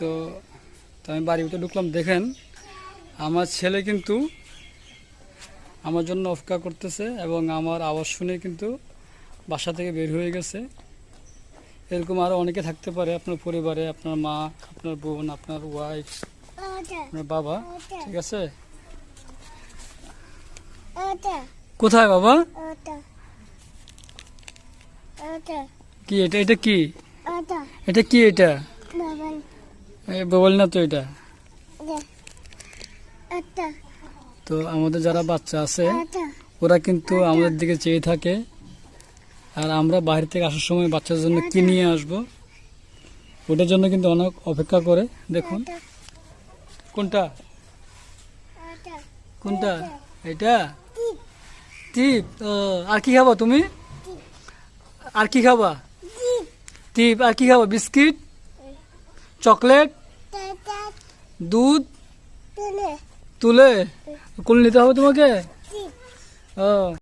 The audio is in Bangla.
তো তো আমি বাড়ির ভিতরে ঢুকলাম। দেখেন আমার ছেলে কিন্তু আমার জন্য অপেক্ষা করতেছে এবং আমার আওয়াজ শুনে কিন্তু বাসা থেকে বের হয়ে গেছে। এরকম আরও অনেকে থাকতে পারে আপনার পরিবারে, আপনার মা, আপনার বোন, আপনার ওয়াইফ, আপনার বাবা। ঠিক আছে, কোথায় বাবা? কি এটা? এটা কি? এটা কি? এটা বল না তো। এটা তো আমাদের যারা বাচ্চা আছে ওরা কিন্তু আমাদের দিকে চেয়ে থাকে, আর আমরা বাইরে থেকে আসার সময় বাচ্চার জন্য কি নিয়ে আসবো ওটার জন্য কিন্তু অনেক অপেক্ষা করে। দেখুন কোনটা কোনটা? এটা টিপ। আর কি খাবা তুমি? আর কি খাবা? টিপ। আর কি খাবা? বিস্কিট, চকলেট, দুধ। তুলে কোলে নিতে হবে তোমাকে? ও